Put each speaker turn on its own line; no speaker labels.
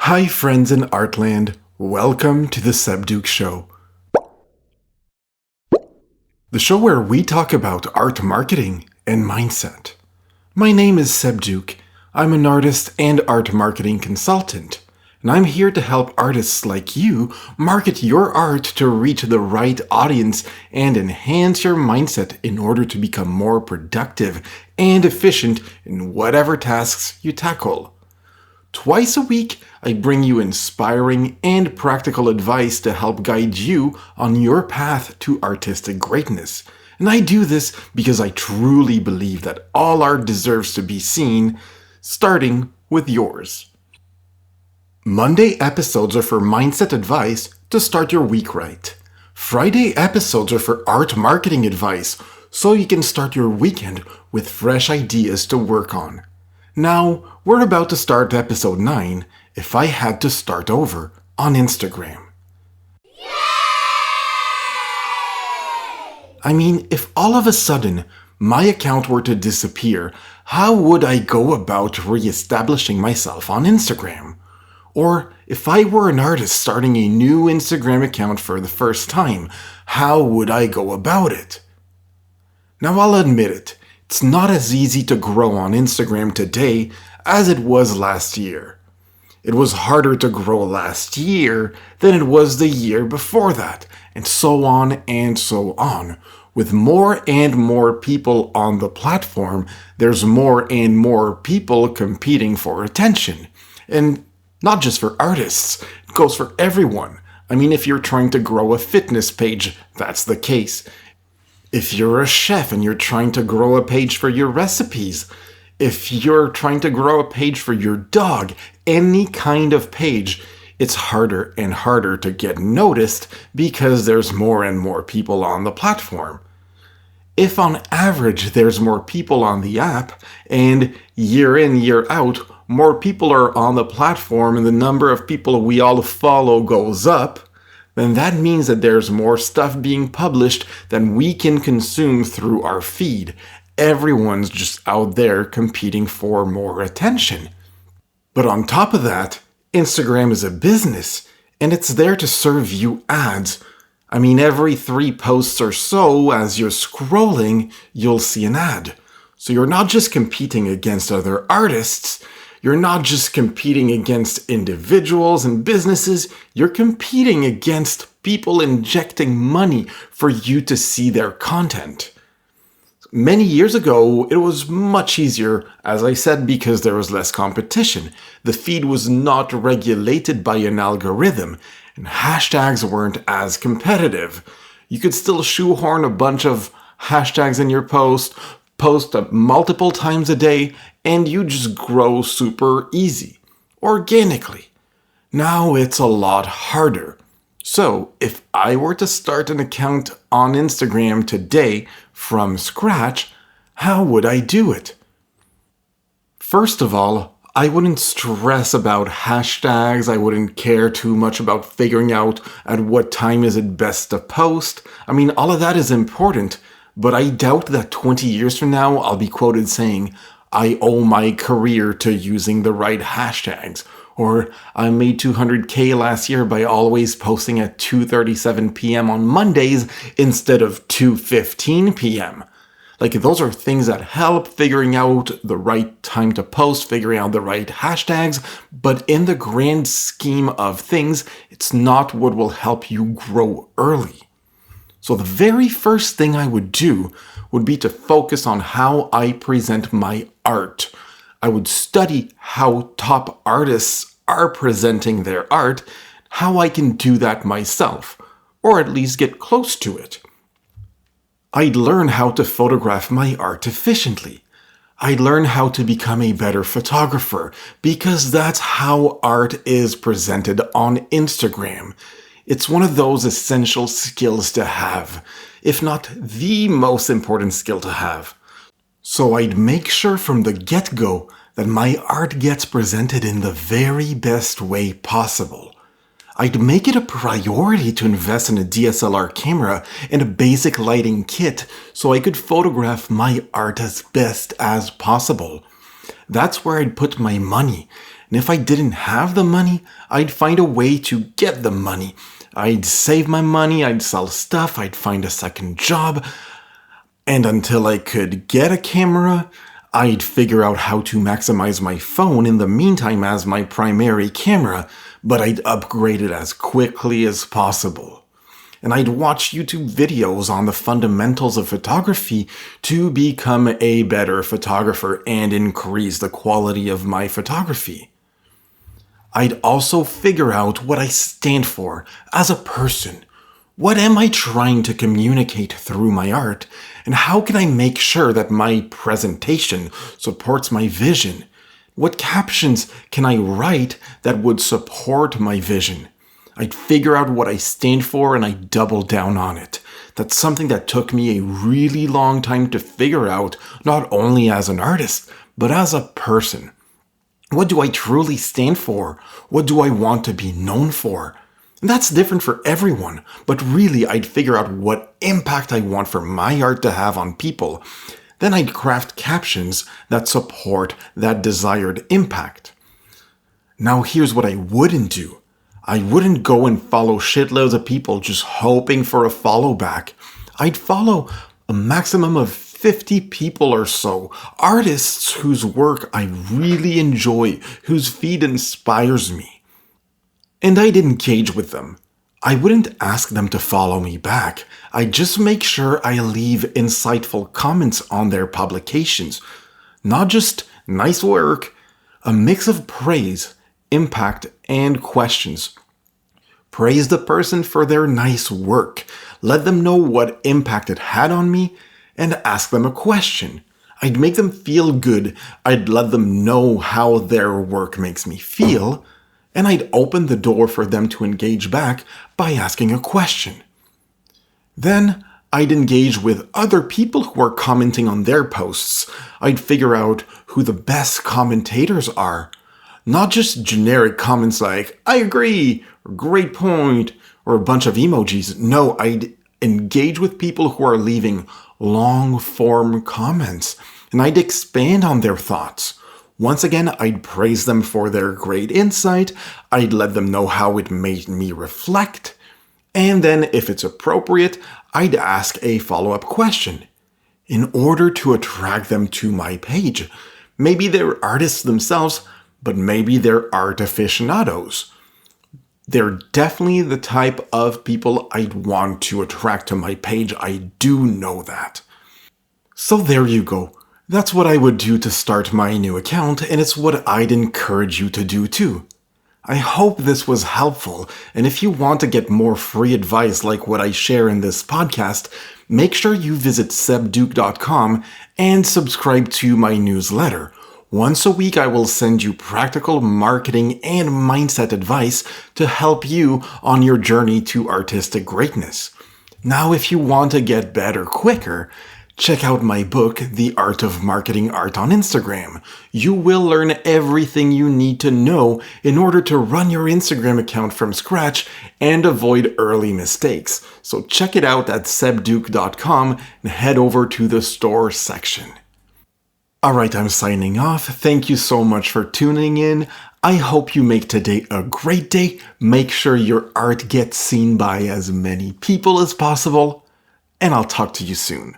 Hi friends in Artland, welcome to the Sebduke Show. The show where we talk about art marketing and mindset. My name is Sebduke. I'm an artist and art marketing consultant, and I'm here to help artists like you market your art to reach the right audience and enhance your mindset in order to become more productive and efficient in whatever tasks you tackle. Twice a week, I bring you inspiring and practical advice to help guide you on your path to artistic greatness. And I do this because I truly believe that all art deserves to be seen, starting with yours. Monday episodes are for mindset advice to start your week right. Friday episodes are for art marketing advice, so you can start your weekend with fresh ideas to work on. Now, we're about to start episode 9, If I Had to Start Over, on Instagram. I mean, if all of a sudden my account were to disappear, how would I go about re-establishing myself on Instagram? Or if I were an artist starting a new Instagram account for the first time, how would I go about it? Now I'll admit it, it's not as easy to grow on Instagram today as it was last year. It was harder to grow last year than it was the year before that, and so on and so on. With more and more people on the platform, there's more and more people competing for attention. And not just for artists, it goes for everyone. I mean, if you're trying to grow a fitness page, that's the case. If you're a chef and you're trying to grow a page for your recipes, if you're trying to grow a page for your dog, any kind of page, it's harder and harder to get noticed because there's more and more people on the platform. If on average there's more people on the app, and year in, year out, more people are on the platform and the number of people we all follow goes up, then that means that there's more stuff being published than we can consume through our feed. Everyone's just out there competing for more attention. But on top of that, Instagram is a business, and it's there to serve you ads. I mean, every 3 posts or so, as you're scrolling, you'll see an ad. So you're not just competing against other artists, you're not just competing against individuals and businesses, you're competing against people injecting money for you to see their content. Many years ago, it was much easier, as I said, because there was less competition. The feed was not regulated by an algorithm, and hashtags weren't as competitive. You could still shoehorn a bunch of hashtags in your post multiple times a day, and you just grow super easy, organically. Now it's a lot harder. So if I were to start an account on Instagram today from scratch, how would I do it? First of all, I wouldn't stress about hashtags. I wouldn't care too much about figuring out at what time is it best to post. I mean, all of that is important, but I doubt that 20 years from now I'll be quoted saying, I owe my career to using the right hashtags. Or I made $200K last year by always posting at 2:37 p.m. on Mondays instead of 2:15 p.m. Like, those are things that help figuring out the right time to post, figuring out the right hashtags, but in the grand scheme of things, it's not what will help you grow early. So the very first thing I would do would be to focus on how I present my art. I would study how top artists are presenting their art, how I can do that myself, or at least get close to it. I'd learn how to photograph my art efficiently. I'd learn how to become a better photographer, because that's how art is presented on Instagram. It's one of those essential skills to have, if not the most important skill to have. So I'd make sure from the get-go that my art gets presented in the very best way possible. I'd make it a priority to invest in a DSLR camera and a basic lighting kit so I could photograph my art as best as possible. That's where I'd put my money. And if I didn't have the money, I'd find a way to get the money. I'd save my money, I'd sell stuff, I'd find a second job, and until I could get a camera, I'd figure out how to maximize my phone in the meantime as my primary camera, but I'd upgrade it as quickly as possible. And I'd watch YouTube videos on the fundamentals of photography to become a better photographer and increase the quality of my photography. I'd also figure out what I stand for as a person. What am I trying to communicate through my art, and how can I make sure that my presentation supports my vision? What captions can I write that would support my vision? I'd figure out what I stand for and I'd double down on it. That's something that took me a really long time to figure out, not only as an artist, but as a person. What do I truly stand for? What do I want to be known for? And that's different for everyone, but really I'd figure out what impact I want for my art to have on people. Then I'd craft captions that support that desired impact. Now here's what I wouldn't do. I wouldn't go and follow shitloads of people just hoping for a follow back. I'd follow a maximum of 50 people or so, artists whose work I really enjoy, whose feed inspires me. And I'd engage with them. I wouldn't ask them to follow me back. I'd just make sure I leave insightful comments on their publications. Not just nice work, a mix of praise, impact, and questions. Praise the person for their nice work. Let them know what impact it had on me, and ask them a question. I'd make them feel good. I'd let them know how their work makes me feel. And I'd open the door for them to engage back by asking a question. Then I'd engage with other people who are commenting on their posts. I'd figure out who the best commentators are. Not just generic comments like, I agree, or great point, or a bunch of emojis. No, I'd engage with people who are leaving long-form comments, and I'd expand on their thoughts. Once again, I'd praise them for their great insight, I'd let them know how it made me reflect, and then, if it's appropriate, I'd ask a follow-up question in order to attract them to my page. Maybe they're artists themselves, but maybe they're art aficionados. They're definitely the type of people I'd want to attract to my page. I do know that. So there you go. That's what I would do to start my new account, and it's what I'd encourage you to do too. I hope this was helpful, and if you want to get more free advice like what I share in this podcast, make sure you visit sebduke.com and subscribe to my newsletter. Once a week, I will send you practical marketing and mindset advice to help you on your journey to artistic greatness. Now, if you want to get better quicker, check out my book, The Art of Marketing Art on Instagram. You will learn everything you need to know in order to run your Instagram account from scratch and avoid early mistakes. So check it out at sebduke.com and head over to the store section. Alright, I'm signing off. Thank you so much for tuning in. I hope you make today a great day. Make sure your art gets seen by as many people as possible. And I'll talk to you soon.